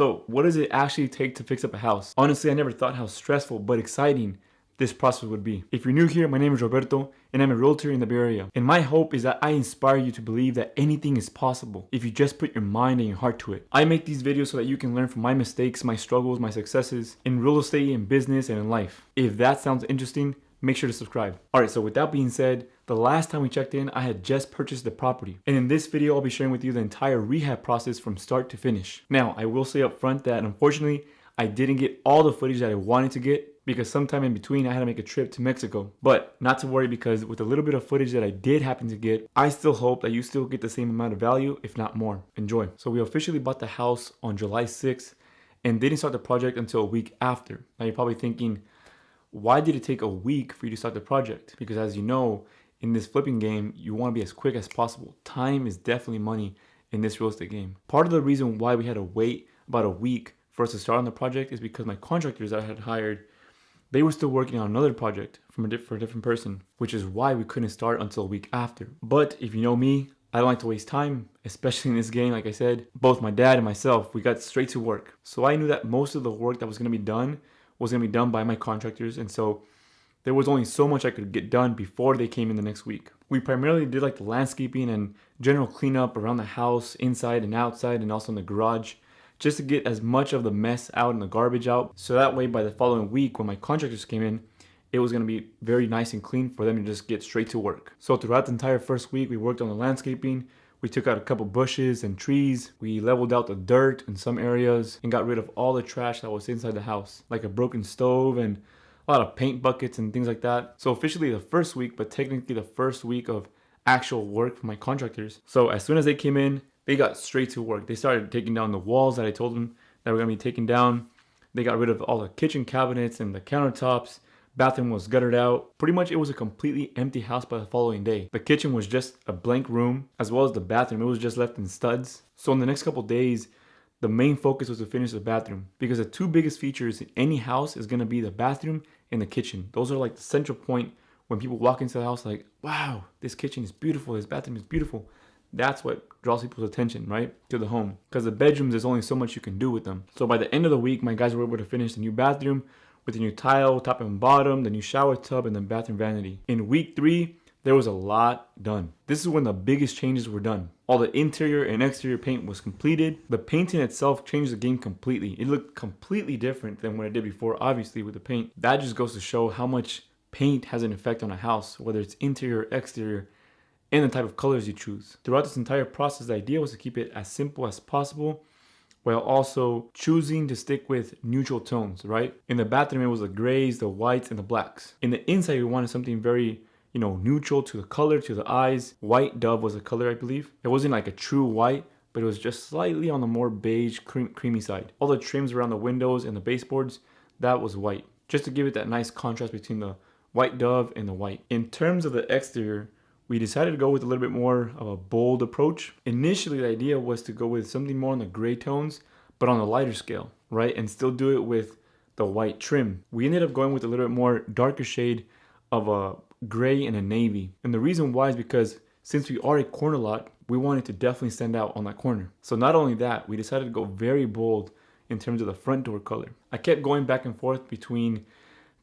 So what does it actually take to fix up a house? Honestly, I never thought how stressful but exciting this process would be. If you're new here, my name is Roberto and I'm a realtor in the Bay Area. And my hope is that I inspire you to believe that anything is possible if you just put your mind and your heart to it. I make these videos so that you can learn from my mistakes, my struggles, my successes in real estate, in business, and in life. If that sounds interesting, make sure to subscribe. Alright, so with that being said, the last time we checked in, I had just purchased the property. And in this video, I'll be sharing with you the entire rehab process from start to finish. Now, I will say up front that unfortunately, I didn't get all the footage that I wanted to get because sometime in between I had to make a trip to Mexico. But not to worry, because with a little bit of footage that I did happen to get, I still hope that you still get the same amount of value, if not more. Enjoy. So we officially bought the house on July 6th and didn't start the project until a week after. Now you're probably thinking, why did it take a week for you to start the project? Because as you know, in this flipping game, you want to be as quick as possible. Time is definitely money in this real estate game. Part of the reason why we had to wait about a week for us to start on the project is because my contractors that I had hired, they were still working on another project for a different person, which is why we couldn't start until a week after. But if you know me, I don't like to waste time, especially in this game. Like I said, both my dad and myself, we got straight to work. So I knew that most of the work that was going to be done was going to be done by my contractors. And so there was only so much I could get done before they came in the next week. We primarily did like the landscaping and general cleanup around the house, inside and outside, and also in the garage, just to get as much of the mess out and the garbage out. So that way by the following week when my contractors came in, it was going to be very nice and clean for them to just get straight to work. So throughout the entire first week, we worked on the landscaping. We took out a couple bushes and trees. We leveled out the dirt in some areas and got rid of all the trash that was inside the house, like a broken stove and a lot of paint buckets and things like that. So officially the first week, but technically the first week of actual work for my contractors. So as soon as they came in, they got straight to work. They started taking down the walls that I told them that were going to be taken down. They got rid of all the kitchen cabinets and the countertops. Bathroom was gutted out. Pretty much it was a completely empty house by the following day. The kitchen was just a blank room, as well as the bathroom. It was just left in studs. So in the next couple days, the main focus was to finish the bathroom, because the two biggest features in any house is going to be the bathroom and the kitchen. Those are like the central point when people walk into the house, like, wow, this kitchen is beautiful, this bathroom is beautiful. That's what draws people's attention, right, to the home. Because the bedrooms, there's only so much you can do with them. So by the end of the week, my guys were able to finish the new bathroom with the new tile, top and bottom, the new shower tub, and the bathroom vanity. In week 3, there was a lot done. This is when the biggest changes were done. All the interior and exterior paint was completed. The painting itself changed the game completely. It looked completely different than what I did before, obviously, with the paint. That just goes to show how much paint has an effect on a house, whether it's interior, exterior, and the type of colors you choose. Throughout this entire process, the idea was to keep it as simple as possible, while also choosing to stick with neutral tones, right? In the bathroom, it was the grays, the whites, and the blacks. In the inside, we wanted something very, neutral to the color, to the eyes. White Dove was the color, I believe. It wasn't like a true white, but it was just slightly on the more beige, creamy side. All the trims around the windows and the baseboards, that was white, just to give it that nice contrast between the White Dove and the white. In terms of the exterior, we decided to go with a little bit more of a bold approach. Initially, the idea was to go with something more on the gray tones, but on a lighter scale, right? And still do it with the white trim. We ended up going with a little bit more darker shade of a gray and a navy. And the reason why is because since we are a corner lot, we wanted to definitely stand out on that corner. So not only that, we decided to go very bold in terms of the front door color. I kept going back and forth between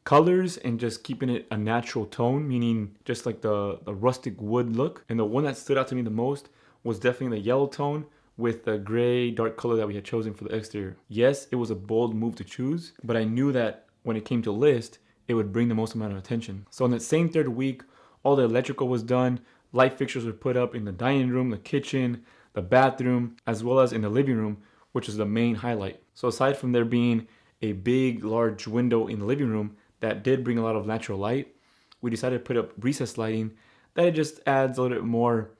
colors and just keeping it a natural tone, meaning just like the rustic wood look. And the one that stood out to me the most was definitely the yellow tone with the gray dark color that we had chosen for the exterior. Yes, it was a bold move to choose, but I knew that when it came to list, it would bring the most amount of attention. So in that same third week, all the electrical was done. Light fixtures were put up in the dining room, the kitchen, the bathroom, as well as in the living room, which is the main highlight. So aside from there being a big, large window in the living room, that did bring a lot of natural light, we decided to put up recessed lighting that it just adds a little bit more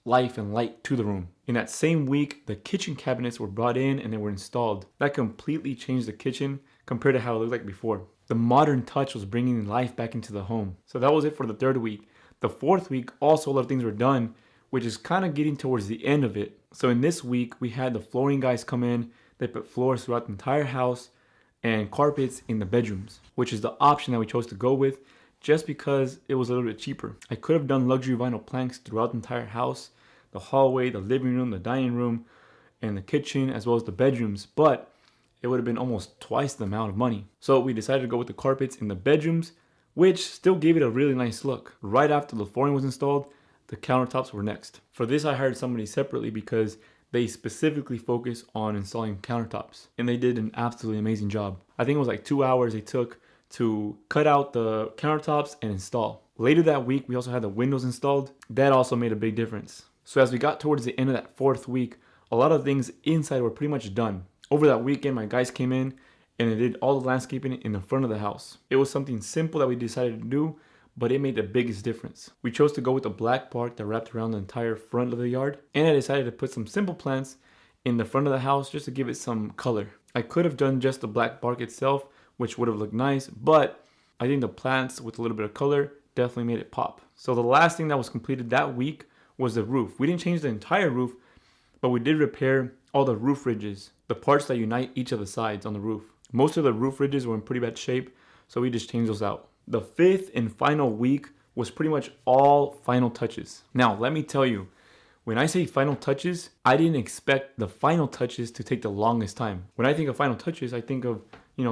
life and light to the room. In that same week, the kitchen cabinets were brought in and they were installed. That completely changed the kitchen compared to how it looked like before. The modern touch was bringing life back into the home. So that was it for the third week. The fourth week, also a lot of things were done, which is kind of getting towards the end of it. So in this week, we had the flooring guys come in. They put floors throughout the entire house and carpets in the bedrooms, which is the option that we chose to go with just because it was a little bit cheaper. I could have done luxury vinyl planks throughout the entire house, the hallway, the living room, the dining room, and the kitchen as well as the bedrooms, but it would have been almost twice the amount of money. So we decided to go with the carpets in the bedrooms, which still gave it a really nice look. Right after the flooring was installed, the countertops were next. For this, I hired somebody separately because they specifically focus on installing countertops, and they did an absolutely amazing job. I think it was like 2 hours they took to cut out the countertops and install. Later that week, we also had the windows installed. That also made a big difference. So as we got towards the end of that 4th week, a lot of things inside were pretty much done. Over that weekend, my guys came in and they did all the landscaping in the front of the house. It was something simple that we decided to do, but it made the biggest difference. We chose to go with the black bark that wrapped around the entire front of the yard, and I decided to put some simple plants in the front of the house just to give it some color. I could have done just the black bark itself, which would have looked nice, but I think the plants with a little bit of color definitely made it pop. So the last thing that was completed that week was the roof. We didn't change the entire roof, but we did repair all the roof ridges, the parts that unite each of the sides on the roof. Most of the roof ridges were in pretty bad shape, so we just changed those out. The 5th and final week was pretty much all final touches. Now, let me tell you, when I say final touches, I didn't expect the final touches to take the longest time. When I think of final touches, I think of,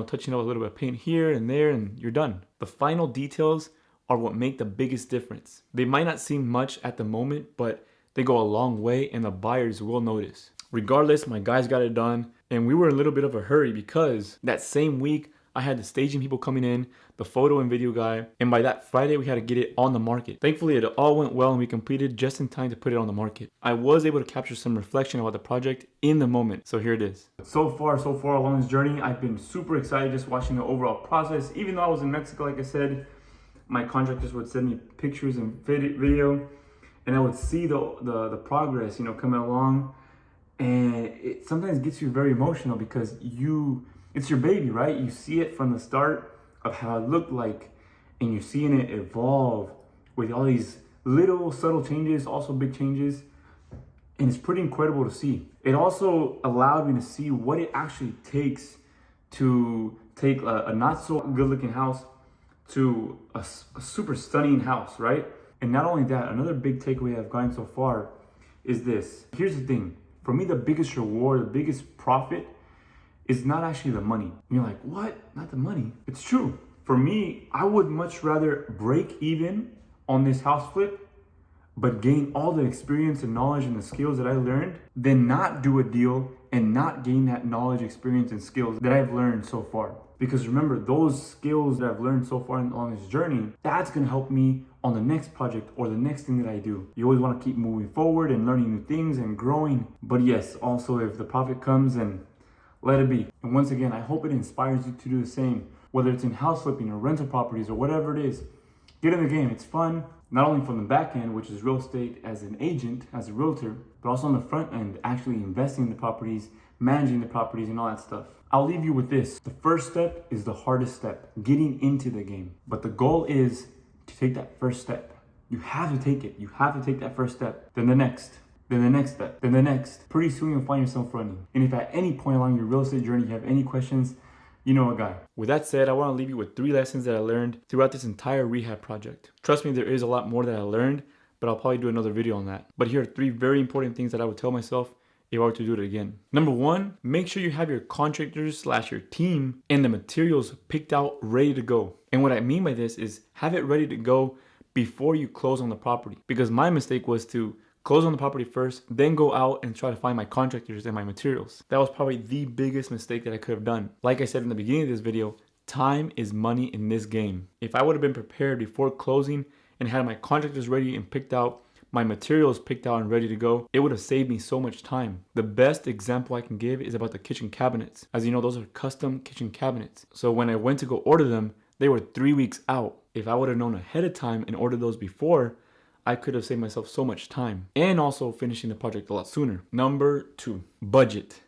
touching up a little bit of paint here and there and you're done. The final details are what make the biggest difference. They might not seem much at the moment, but they go a long way and the buyers will notice. Regardless, my guys got it done, and we were in a little bit of a hurry because that same week I had the staging people coming in, the photo and video guy, and by that Friday we had to get it on the market. Thankfully it all went well and we completed just in time to put it on the market. I was able to capture some reflection about the project in the moment, so here it is. So far along this journey, I've been super excited just watching the overall process. Even though I was in Mexico, like I said, my contractors would send me pictures and video, and I would see the progress, coming along. And it sometimes gets you very emotional because it's your baby, right? You see it from the start of how it looked like, and you're seeing it evolve with all these little subtle changes, also big changes. And it's pretty incredible to see. It also allowed me to see what it actually takes to take a not so good looking house to a super stunning house, right? And not only that, another big takeaway I've gotten so far is this. Here's the thing. For me, the biggest reward, the biggest profit is not actually the money. And you're like, what? Not the money? It's true. For me, I would much rather break even on this house flip, but gain all the experience and knowledge and the skills that I learned than not do a deal and not gain that knowledge, experience, and skills that I've learned so far. Because remember, those skills that I've learned so far along this journey, that's gonna help me on the next project or the next thing that I do. You always wanna keep moving forward and learning new things and growing. But yes, also if the profit comes, then let it be. And once again, I hope it inspires you to do the same. Whether it's in house flipping or rental properties or whatever it is, get in the game. It's fun, not only from the back end, which is real estate as an agent, as a realtor, but also on the front end, actually investing in the properties, managing the properties and all that stuff. I'll leave you with this. The first step is the hardest step, getting into the game. But the goal is to take that first step. You have to take it. You have to take that first step, then the next, then the next step, then the next. Pretty soon you'll find yourself running. And if at any point along your real estate journey you have any questions, you know a guy. With that said, I want to leave you with 3 lessons that I learned throughout this entire rehab project. Trust me, there is a lot more that I learned, but I'll probably do another video on that. But here are 3 very important things that I would tell myself if I were to do it again. Number 1, make sure you have your contractors / your team and the materials picked out, ready to go. And what I mean by this is have it ready to go before you close on the property. Because my mistake was to close on the property first, then go out and try to find my contractors and my materials. That was probably the biggest mistake that I could have done. Like I said in the beginning of this video, time is money in this game. If I would have been prepared before closing and had my contractors ready and picked out, my materials picked out and ready to go, it would have saved me so much time. The best example I can give is about the kitchen cabinets. As you know, those are custom kitchen cabinets. So when I went to go order them, they were 3 weeks out. If I would have known ahead of time and ordered those before, I could have saved myself so much time and also finishing the project a lot sooner. Number 2, budget.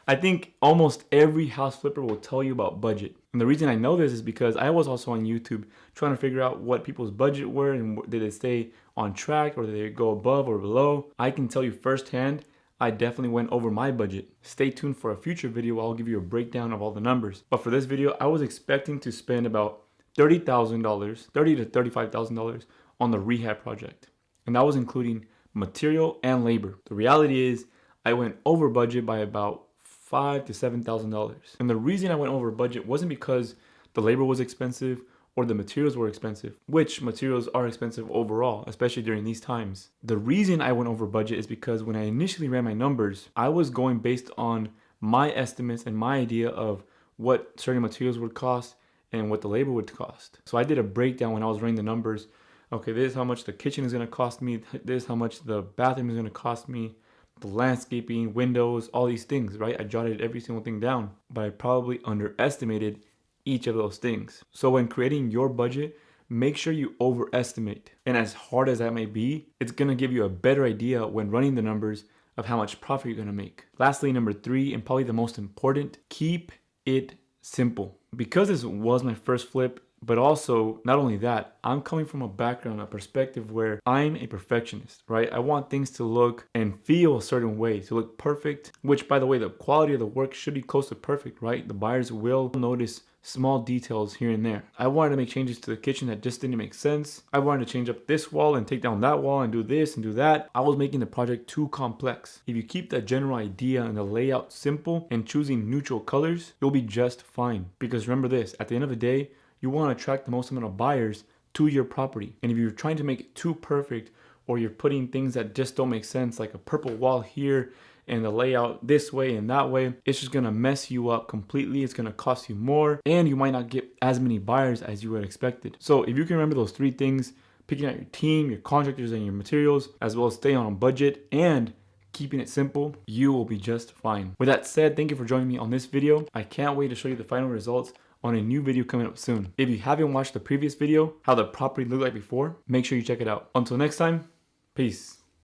I think almost every house flipper will tell you about budget. And the reason I know this is because I was also on YouTube trying to figure out what people's budget were and did they stay on track or did they go above or below. I can tell you firsthand, I definitely went over my budget. Stay tuned for a future video where I'll give you a breakdown of all the numbers. But for this video, I was expecting to spend about $30,000, $30,000 to $35,000 on the rehab project. And that was including material and labor. The reality is, I went over budget by about $5,000 to $7,000. And the reason I went over budget wasn't because the labor was expensive or the materials were expensive, which materials are expensive overall, especially during these times. The reason I went over budget is because when I initially ran my numbers, I was going based on my estimates and my idea of what certain materials would cost and what the labor would cost. So I did a breakdown when I was running the numbers. Okay, this is how much the kitchen is going to cost me. This is how much the bathroom is going to cost me. The landscaping, windows, all these things, right? I jotted every single thing down, but I probably underestimated each of those things. So when creating your budget, make sure you overestimate. And as hard as that may be, it's going to give you a better idea when running the numbers of how much profit you're going to make. Lastly, number 3, and probably the most important, keep it simple. Because this was my first flip, but also, not only that, I'm coming from a background, a perspective where I'm a perfectionist, right? I want things to look and feel a certain way, to look perfect, which, by the way, the quality of the work should be close to perfect, right? The buyers will notice small details here and there. I wanted to make changes to the kitchen that just didn't make sense. I wanted to change up this wall and take down that wall and do this and do that. I was making the project too complex. If you keep that general idea and the layout simple and choosing neutral colors, you'll be just fine. Because remember this, at the end of the day, you want to attract the most amount of buyers to your property. And if you're trying to make it too perfect, or you're putting things that just don't make sense, like a purple wall here and the layout this way and that way, it's just gonna mess you up completely. It's gonna cost you more, and you might not get as many buyers as you had expected. So if you can remember those 3 things, picking out your team, your contractors, and your materials, as well as staying on a budget and keeping it simple, you will be just fine. With that said, thank you for joining me on this video. I can't wait to show you the final results on a new video coming up soon. If you haven't watched the previous video, how the property looked like before, make sure you check it out. Until next time, peace.